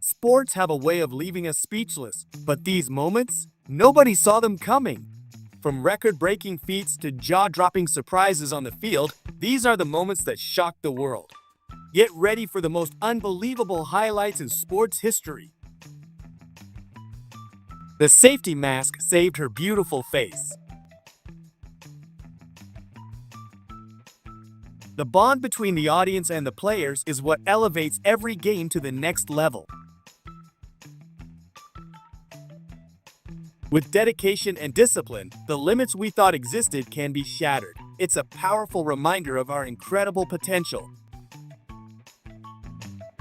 Sports have a way of leaving us speechless, but these moments, nobody saw them coming. From record-breaking feats to jaw-dropping surprises on the field, these are the moments that shock the world. Get ready for the most unbelievable highlights in sports history. The safety mask saved her beautiful face. The bond between the audience and the players is what elevates every game to the next level. With dedication and discipline, the limits we thought existed can be shattered. It's a powerful reminder of our incredible potential.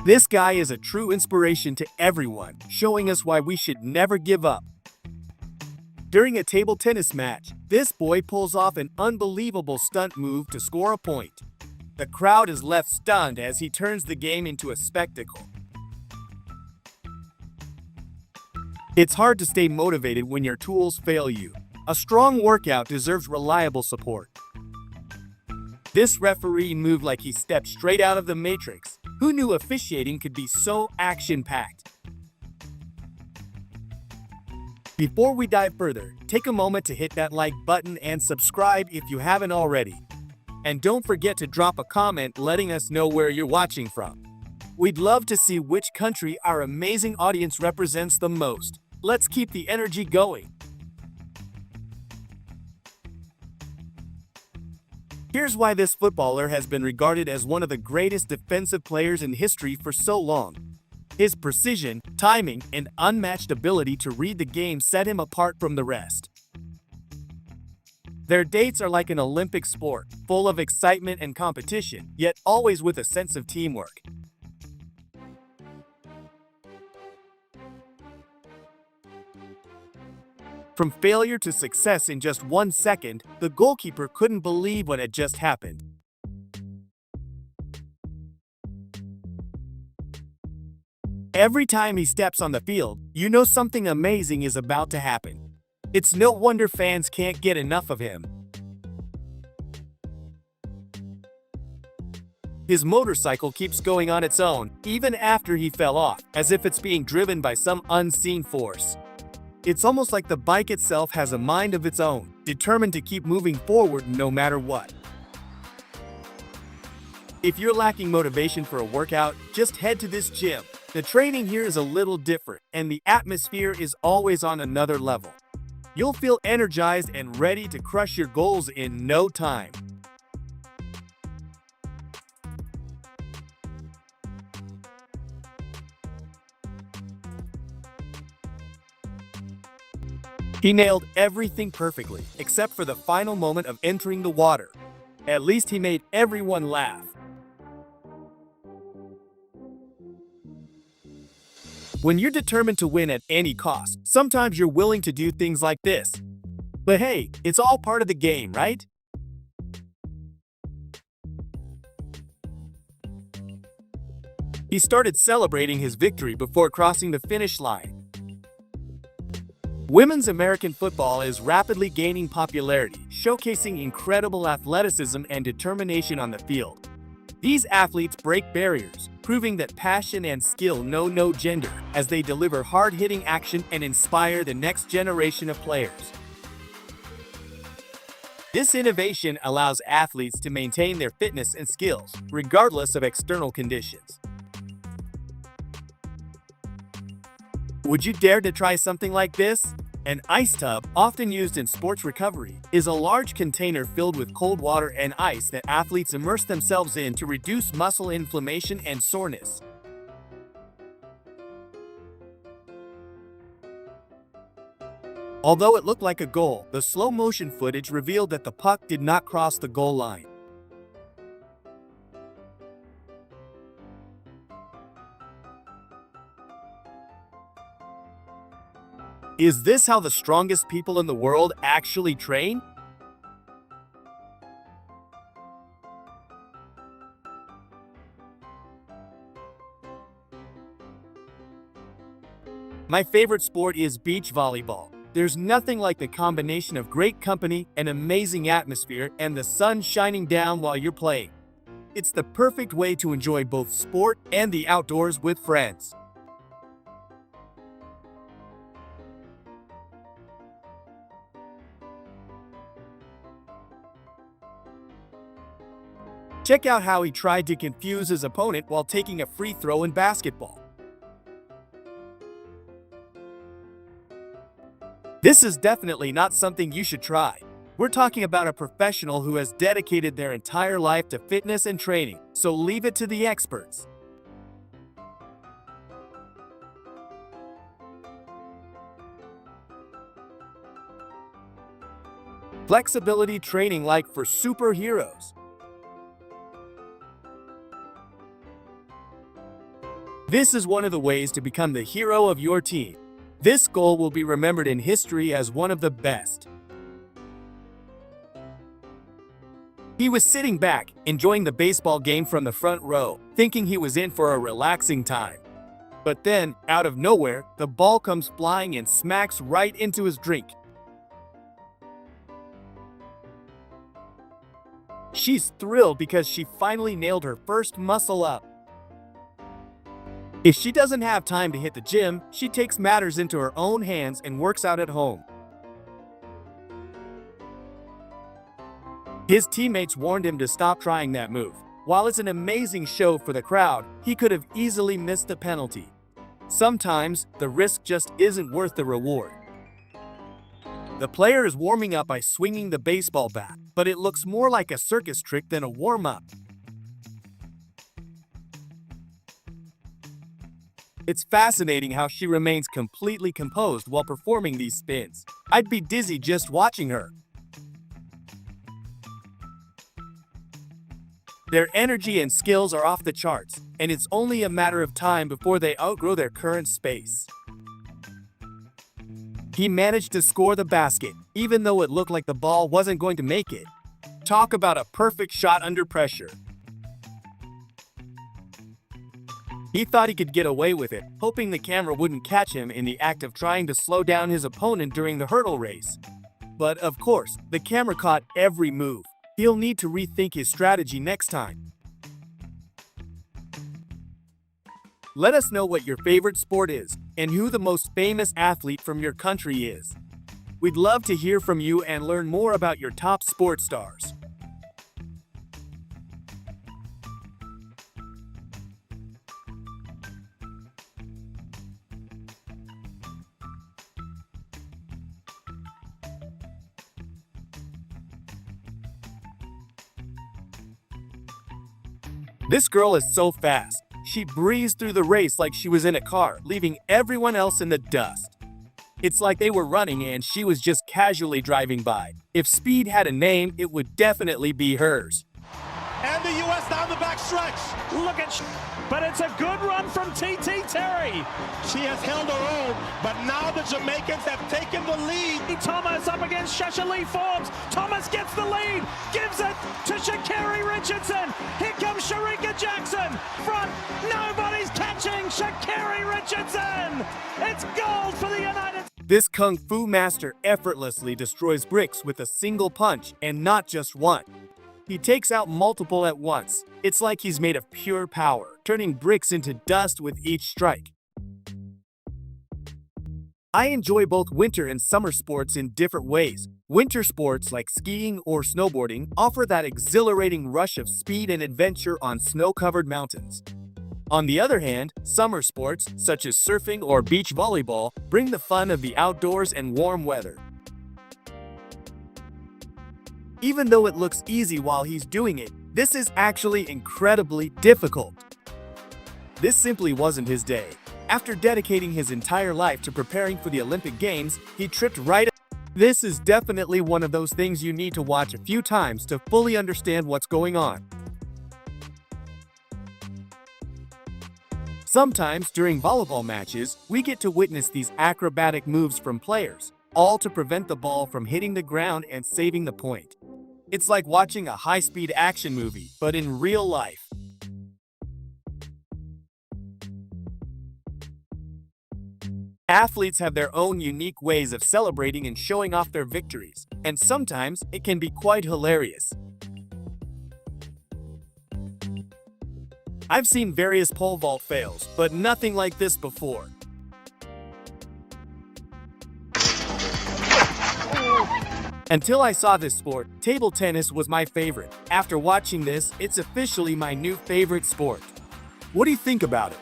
This guy is a true inspiration to everyone, showing us why we should never give up. During a table tennis match, this boy pulls off an unbelievable stunt move to score a point. The crowd is left stunned as he turns the game into a spectacle. It's hard to stay motivated when your tools fail you. A strong workout deserves reliable support. This referee moved like he stepped straight out of the Matrix. Who knew officiating could be so action-packed? Before we dive further, take a moment to hit that like button and subscribe if you haven't already. And don't forget to drop a comment letting us know where you're watching from. We'd love to see which country our amazing audience represents the most. Let's keep the energy going. Here's why this footballer has been regarded as one of the greatest defensive players in history for so long. His precision, timing, and unmatched ability to read the game set him apart from the rest. Their dates are like an Olympic sport, full of excitement and competition, yet always with a sense of teamwork. From failure to success in just 1 second, the goalkeeper couldn't believe what had just happened. Every time he steps on the field, you know something amazing is about to happen. It's no wonder fans can't get enough of him. His motorcycle keeps going on its own, even after he fell off, as if it's being driven by some unseen force. It's almost like the bike itself has a mind of its own, determined to keep moving forward no matter what. If you're lacking motivation for a workout, just head to this gym. The training here is a little different, and the atmosphere is always on another level. You'll feel energized and ready to crush your goals in no time. He nailed everything perfectly, except for the final moment of entering the water. At least he made everyone laugh. When you're determined to win at any cost, sometimes you're willing to do things like this. But hey, it's all part of the game, right? He started celebrating his victory before crossing the finish line. Women's American football is rapidly gaining popularity, showcasing incredible athleticism and determination on the field. These athletes break barriers, proving that passion and skill know no gender as they deliver hard-hitting action and inspire the next generation of players. This innovation allows athletes to maintain their fitness and skills, regardless of external conditions. Would you dare to try something like this? An ice tub, often used in sports recovery, is a large container filled with cold water and ice that athletes immerse themselves in to reduce muscle inflammation and soreness. Although it looked like a goal, the slow-motion footage revealed that the puck did not cross the goal line. Is this how the strongest people in the world actually train? My favorite sport is beach volleyball. There's nothing like the combination of great company, an amazing atmosphere, and the sun shining down while you're playing. It's the perfect way to enjoy both sport and the outdoors with friends. Check out how he tried to confuse his opponent while taking a free throw in basketball. This is definitely not something you should try. We're talking about a professional who has dedicated their entire life to fitness and training, so leave it to the experts. Flexibility training like for superheroes. This is one of the ways to become the hero of your team. This goal will be remembered in history as one of the best. He was sitting back, enjoying the baseball game from the front row, thinking he was in for a relaxing time. But then, out of nowhere, the ball comes flying and smacks right into his drink. She's thrilled because she finally nailed her first muscle up. If she doesn't have time to hit the gym, she takes matters into her own hands and works out at home. His teammates warned him to stop trying that move. While it's an amazing show for the crowd, he could have easily missed the penalty. Sometimes, the risk just isn't worth the reward. The player is warming up by swinging the baseball bat, but it looks more like a circus trick than a warm-up. It's fascinating how she remains completely composed while performing these spins. I'd be dizzy just watching her. Their energy and skills are off the charts, and it's only a matter of time before they outgrow their current space. He managed to score the basket, even though it looked like the ball wasn't going to make it. Talk about a perfect shot under pressure. He thought he could get away with it, hoping the camera wouldn't catch him in the act of trying to slow down his opponent during the hurdle race. But of course, the camera caught every move. He'll need to rethink his strategy next time. Let us know what your favorite sport is and who the most famous athlete from your country is. We'd love to hear from you and learn more about your top sports stars. This girl is so fast. She breezed through the race like she was in a car, leaving everyone else in the dust. It's like they were running and she was just casually driving by. If speed had a name, it would definitely be hers. And the U.S. down the back stretch. Look at, but it's a good run from T.T. Terry. She has held her own, but now the Jamaicans have taken the lead. Thomas up against Shasha-Lee Forbes. Thomas gets the lead, gives it to Sha'Carri Richardson. Here comes Sharika Jackson. Front, nobody's catching Sha'Carri Richardson. It's gold for the United States. This Kung Fu master effortlessly destroys bricks with a single punch, and not just one. He takes out multiple at once. It's like he's made of pure power, turning bricks into dust with each strike. I enjoy both winter and summer sports in different ways. Winter sports like skiing or snowboarding offer that exhilarating rush of speed and adventure on snow-covered mountains. On the other hand, summer sports, such as surfing or beach volleyball, bring the fun of the outdoors and warm weather. Even though it looks easy while he's doing it, this is actually incredibly difficult. This simply wasn't his day. After dedicating his entire life to preparing for the Olympic Games, he tripped right. This is definitely one of those things you need to watch a few times to fully understand what's going on. Sometimes during volleyball matches, we get to witness these acrobatic moves from players, all to prevent the ball from hitting the ground and saving the point. It's like watching a high-speed action movie, but in real life. Athletes have their own unique ways of celebrating and showing off their victories, and sometimes it can be quite hilarious. I've seen various pole vault fails, but nothing like this before. Until I saw this sport, table tennis was my favorite. After watching this, it's officially my new favorite sport. What do you think about it?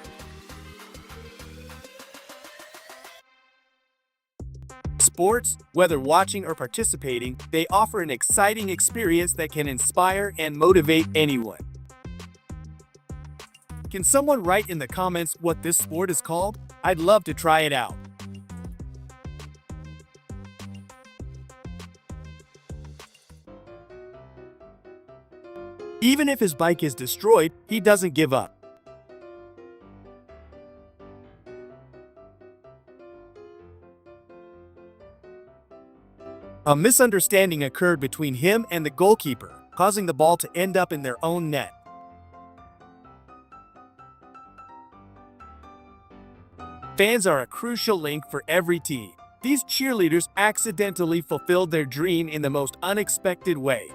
Sports, whether watching or participating, they offer an exciting experience that can inspire and motivate anyone. Can someone write in the comments what this sport is called? I'd love to try it out. Even if his bike is destroyed, he doesn't give up. A misunderstanding occurred between him and the goalkeeper, causing the ball to end up in their own net. Fans are a crucial link for every team. These cheerleaders accidentally fulfilled their dream in the most unexpected way.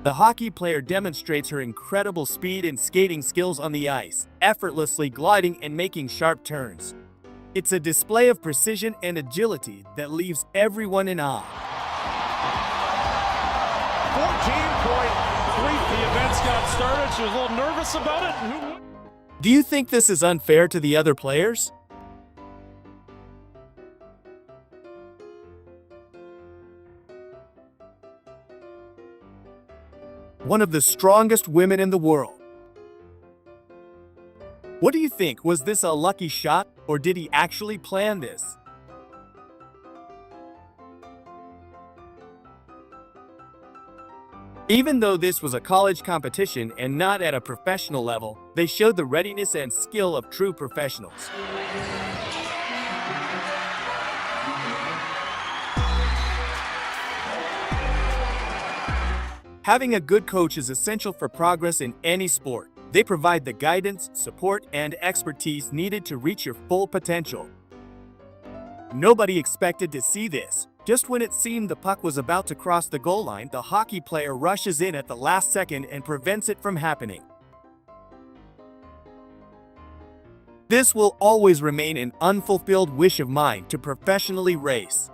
The hockey player demonstrates her incredible speed and skating skills on the ice, effortlessly gliding and making sharp turns. It's a display of precision and agility that leaves everyone in awe. 14.3, the events got started. She was a little nervous about it. Do you think this is unfair to the other players? One of the strongest women in the world. What do you think? Was this a lucky shot, or did he actually plan this? Even though this was a college competition and not at a professional level, they showed the readiness and skill of true professionals. Having a good coach is essential for progress in any sport. They provide the guidance, support, and expertise needed to reach your full potential. Nobody expected to see this. Just when it seemed the puck was about to cross the goal line, the hockey player rushes in at the last second and prevents it from happening. This will always remain an unfulfilled wish of mine to professionally race.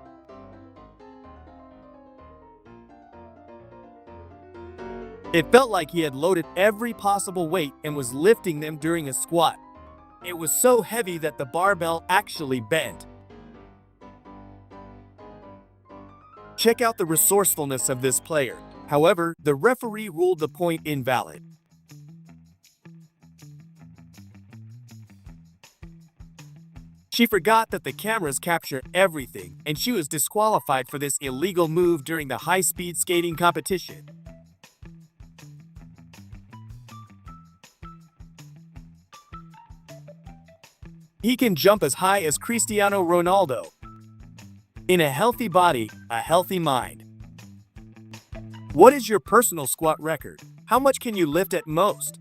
It felt like he had loaded every possible weight and was lifting them during a squat. It was so heavy that the barbell actually bent. Check out the resourcefulness of this player. However, the referee ruled the point invalid. She forgot that the cameras capture everything, and she was disqualified for this illegal move during the high-speed skating competition. He can jump as high as Cristiano Ronaldo. In a healthy body, a healthy mind. What is your personal squat record? How much can you lift at most?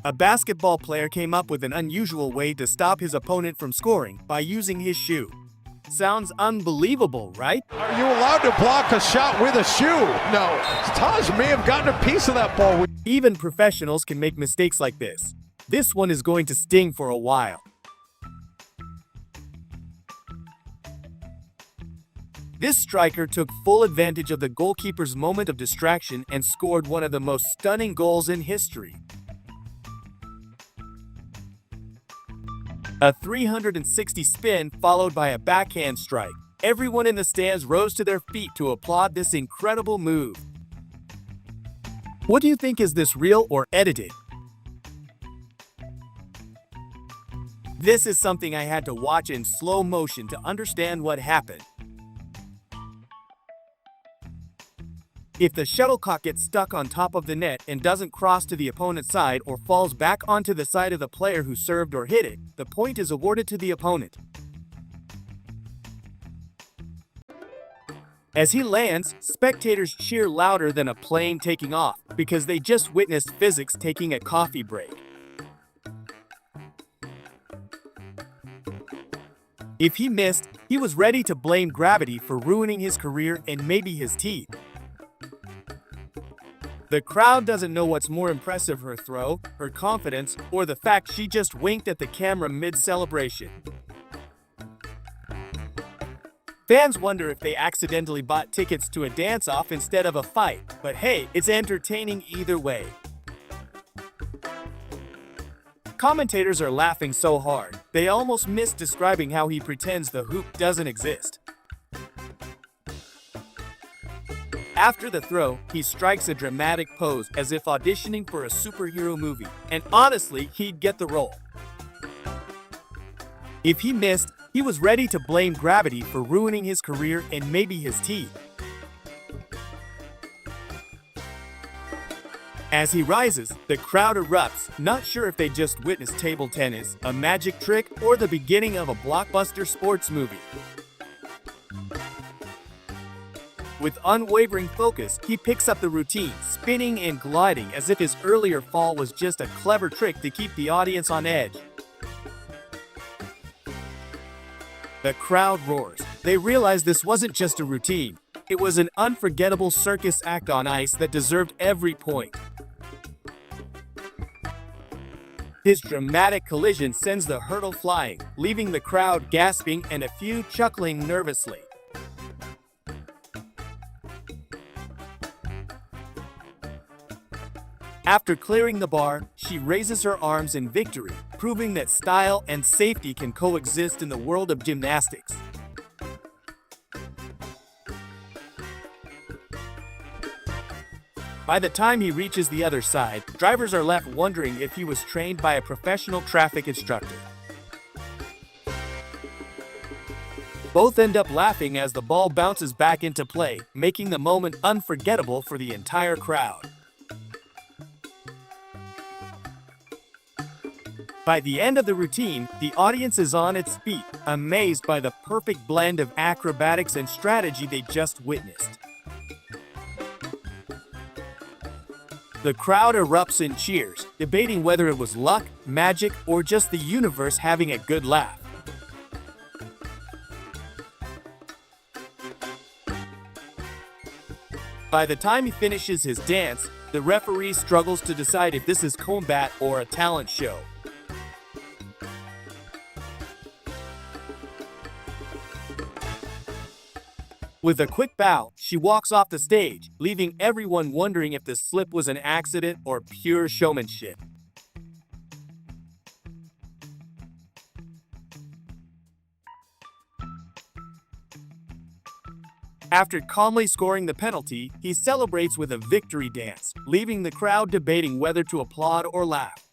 A basketball player came up with an unusual way to stop his opponent from scoring by using his shoe. Sounds unbelievable, right? Are you allowed to block a shot with a shoe? No. Taj may have gotten a piece of that ball. Even professionals can make mistakes like this. This one is going to sting for a while. This striker took full advantage of the goalkeeper's moment of distraction and scored one of the most stunning goals in history. A 360 spin followed by a backhand strike. Everyone in the stands rose to their feet to applaud this incredible move. What do you think? Is this real or edited? This is something I had to watch in slow motion to understand what happened. If the shuttlecock gets stuck on top of the net and doesn't cross to the opponent's side or falls back onto the side of the player who served or hit it, the point is awarded to the opponent. As he lands, spectators cheer louder than a plane taking off because they just witnessed physics taking a coffee break. If he missed, he was ready to blame gravity for ruining his career and maybe his teeth. The crowd doesn't know what's more impressive, her throw, her confidence, or the fact she just winked at the camera mid-celebration. Fans wonder if they accidentally bought tickets to a dance-off instead of a fight, but hey, it's entertaining either way. Commentators are laughing so hard, they almost miss describing how he pretends the hoop doesn't exist. After the throw, he strikes a dramatic pose as if auditioning for a superhero movie, and honestly, he'd get the role. If he missed, he was ready to blame gravity for ruining his career and maybe his teeth. As he rises, the crowd erupts, not sure if they just witnessed table tennis, a magic trick, or the beginning of a blockbuster sports movie. With unwavering focus, he picks up the routine, spinning and gliding as if his earlier fall was just a clever trick to keep the audience on edge. The crowd roars. They realize this wasn't just a routine. It was an unforgettable circus act on ice that deserved every point. His dramatic collision sends the hurdle flying, leaving the crowd gasping and a few chuckling nervously. After clearing the bar, she raises her arms in victory, proving that style and safety can coexist in the world of gymnastics. By the time he reaches the other side, drivers are left wondering if he was trained by a professional traffic instructor. Both end up laughing as the ball bounces back into play, making the moment unforgettable for the entire crowd. By the end of the routine, the audience is on its feet, amazed by the perfect blend of acrobatics and strategy they just witnessed. The crowd erupts in cheers, debating whether it was luck, magic, or just the universe having a good laugh. By the time he finishes his dance, the referee struggles to decide if this is combat or a talent show. With a quick bow, she walks off the stage, leaving everyone wondering if the slip was an accident or pure showmanship. After calmly scoring the penalty, he celebrates with a victory dance, leaving the crowd debating whether to applaud or laugh.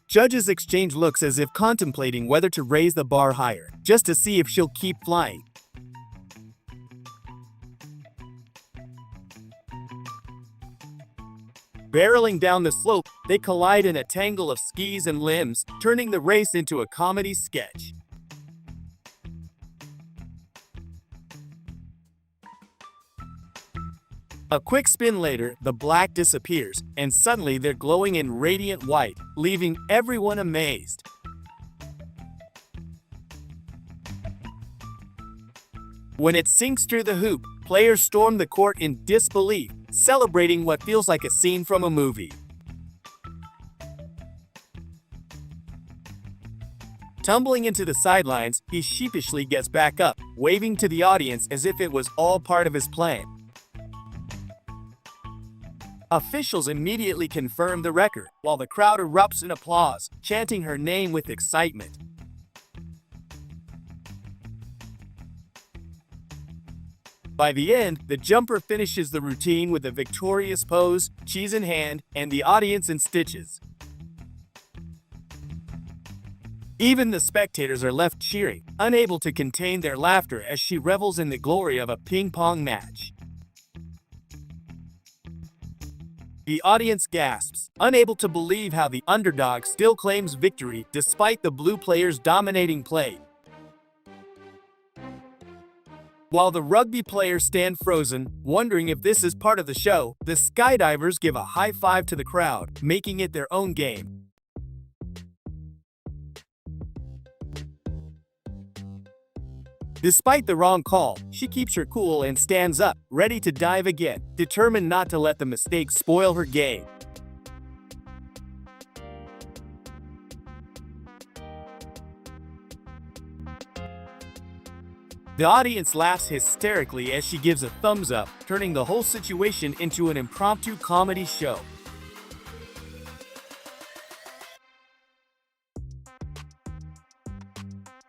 Judges exchange looks as if contemplating whether to raise the bar higher, just to see if she'll keep flying. Barreling down the slope, they collide in a tangle of skis and limbs, turning the race into a comedy sketch. A quick spin later, the black disappears, and suddenly they're glowing in radiant white, leaving everyone amazed. When it sinks through the hoop, players storm the court in disbelief, celebrating what feels like a scene from a movie. Tumbling into the sidelines, he sheepishly gets back up, waving to the audience as if it was all part of his plan. Officials immediately confirm the record, while the crowd erupts in applause, chanting her name with excitement. By the end, the jumper finishes the routine with a victorious pose, cheese in hand, and the audience in stitches. Even the spectators are left cheering, unable to contain their laughter as she revels in the glory of a ping-pong match. The audience gasps, unable to believe how the underdog still claims victory despite the blue players' dominating play. While the rugby players stand frozen, wondering if this is part of the show, the skydivers give a high five to the crowd, making it their own game. Despite the wrong call, she keeps her cool and stands up, ready to dive again, determined not to let the mistake spoil her game. The audience laughs hysterically as she gives a thumbs up, turning the whole situation into an impromptu comedy show.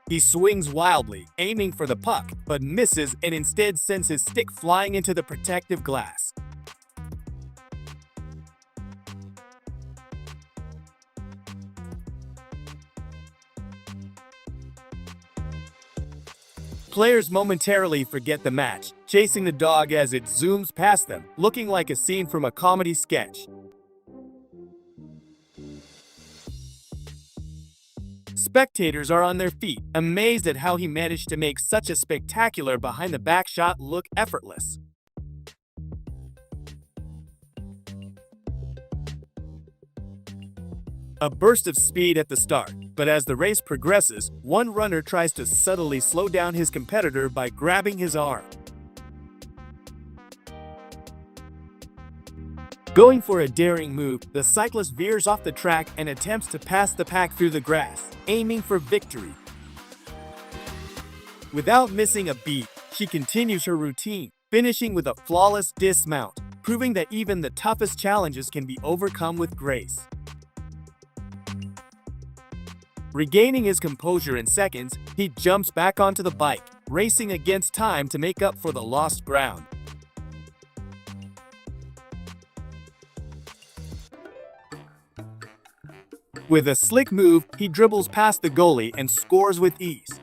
He swings wildly, aiming for the puck, but misses and instead sends his stick flying into the protective glass. Players momentarily forget the match, chasing the dog as it zooms past them, looking like a scene from a comedy sketch. Spectators are on their feet, amazed at how he managed to make such a spectacular behind-the-back shot look effortless. A burst of speed at the start, but as the race progresses, one runner tries to subtly slow down his competitor by grabbing his arm. Going for a daring move, the cyclist veers off the track and attempts to pass the pack through the grass, aiming for victory. Without missing a beat, she continues her routine, finishing with a flawless dismount, proving that even the toughest challenges can be overcome with grace. Regaining his composure in seconds, he jumps back onto the bike, racing against time to make up for the lost ground. With a slick move, he dribbles past the goalie and scores with ease.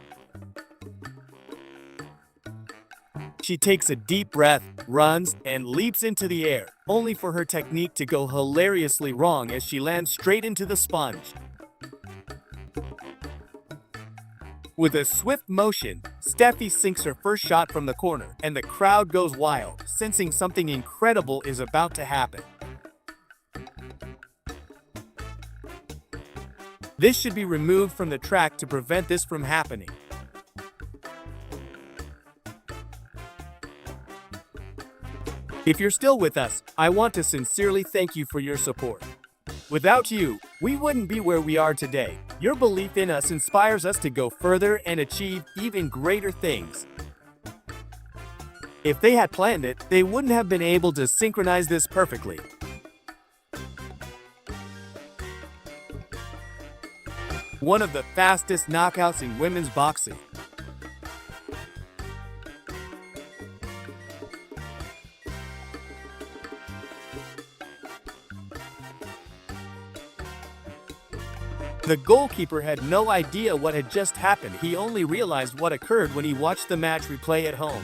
She takes a deep breath, runs, and leaps into the air, only for her technique to go hilariously wrong as she lands straight into the sponge. With a swift motion, Steffi sinks her first shot from the corner, and the crowd goes wild, sensing something incredible is about to happen. This should be removed from the track to prevent this from happening. If you're still with us, I want to sincerely thank you for your support. Without you, we wouldn't be where we are today. Your belief in us inspires us to go further and achieve even greater things. If they had planned it, they wouldn't have been able to synchronize this perfectly. One of the fastest knockouts in women's boxing. The goalkeeper had no idea what had just happened. He only realized what occurred when he watched the match replay at home.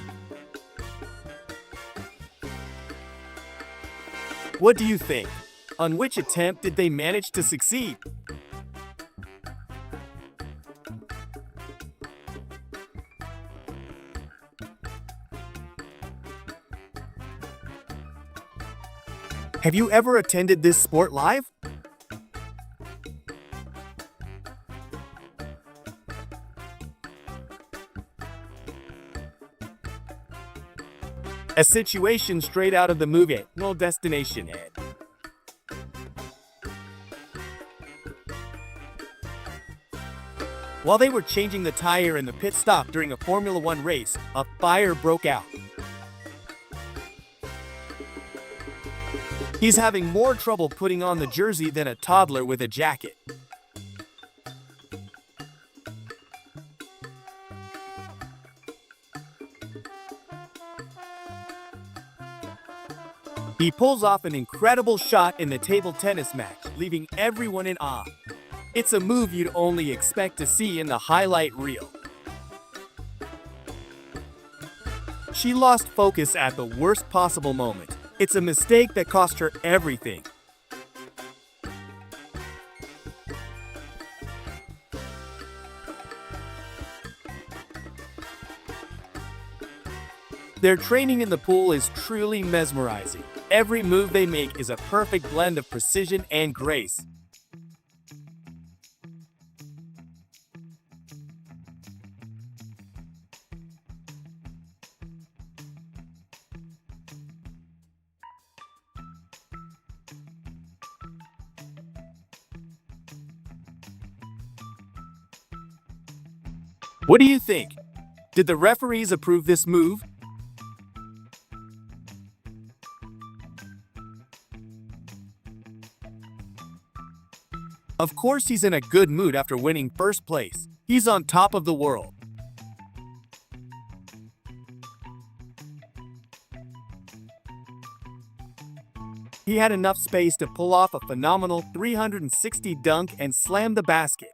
What do you think? On which attempt did they manage to succeed? Have you ever attended this sport live? A situation straight out of the movie No Destination Ed. While they were changing the tire in the pit stop during a Formula One race, a fire broke out. He's having more trouble putting on the jersey than a toddler with a jacket. He pulls off an incredible shot in the table tennis match, leaving everyone in awe. It's a move you'd only expect to see in the highlight reel. She lost focus at the worst possible moment. It's a mistake that cost her everything. Their training in the pool is truly mesmerizing. Every move they make is a perfect blend of precision and grace. What do you think? Did the referees approve this move? Of course he's in a good mood after winning first place. He's on top of the world. He had enough space to pull off a phenomenal 360 dunk and slam the basket.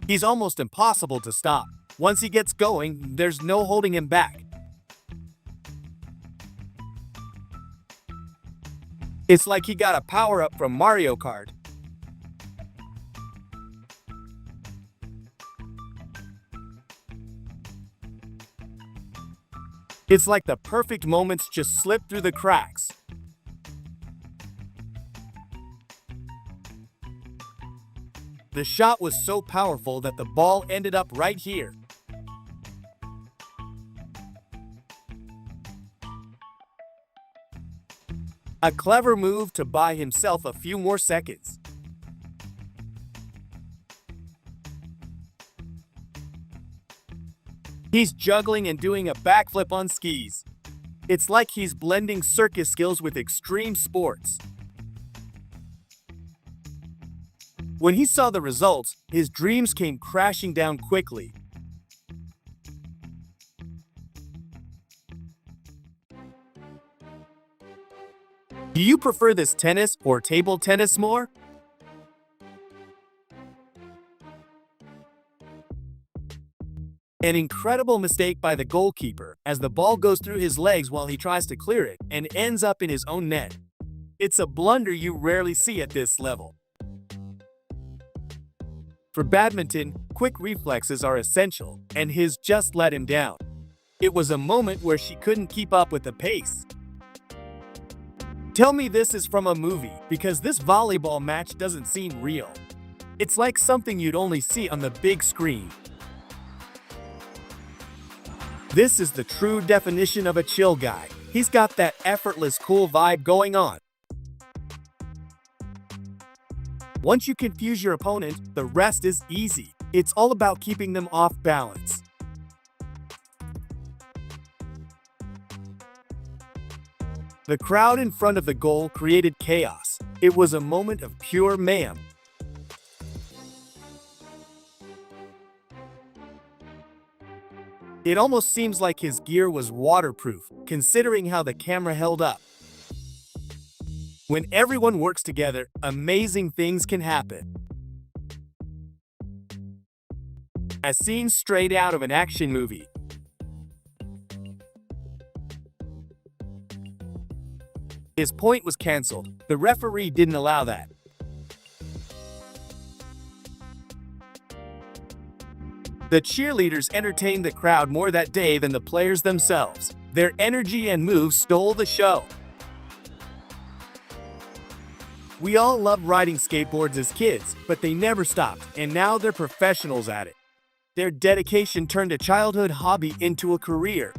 He's almost impossible to stop. Once he gets going, there's no holding him back. It's like he got a power-up from Mario Kart. It's like the perfect moments just slip through the cracks. The shot was so powerful that the ball ended up right here. A clever move to buy himself a few more seconds. He's juggling and doing a backflip on skis. It's like he's blending circus skills with extreme sports. When he saw the results, his dreams came crashing down quickly. Do you prefer this tennis or table tennis more? An incredible mistake by the goalkeeper as the ball goes through his legs while he tries to clear it and ends up in his own net. It's a blunder you rarely see at this level. For badminton, quick reflexes are essential, and his just let him down. It was a moment where she couldn't keep up with the pace. Tell me this is from a movie, because this volleyball match doesn't seem real. It's like something you'd only see on the big screen. This is the true definition of a chill guy. He's got that effortless, cool vibe going on. Once you confuse your opponent, the rest is easy. It's all about keeping them off balance. The crowd in front of the goal created chaos. It was a moment of pure mayhem. It almost seems like his gear was waterproof, considering how the camera held up. When everyone works together, amazing things can happen. A scene straight out of an action movie. His point was cancelled. The referee didn't allow that. The cheerleaders entertained the crowd more that day than the players themselves. Their energy and moves stole the show. We all loved riding skateboards as kids, but they never stopped, and now they're professionals at it. Their dedication turned a childhood hobby into a career.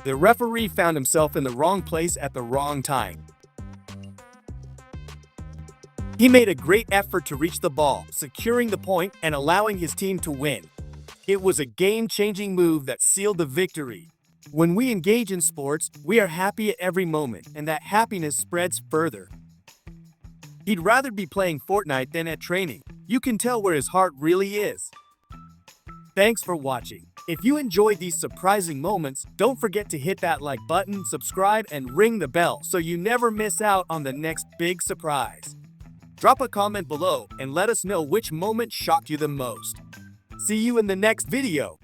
The referee found himself in the wrong place at the wrong time. He made a great effort to reach the ball, securing the point and allowing his team to win. It was a game-changing move that sealed the victory. When we engage in sports, we are happy at every moment, and that happiness spreads further. He'd rather be playing Fortnite than at training. You can tell where his heart really is. Thanks for watching. If you enjoyed these surprising moments, don't forget to hit that like button, subscribe, and ring the bell so you never miss out on the next big surprise. Drop a comment below and let us know which moment shocked you the most. See you in the next video.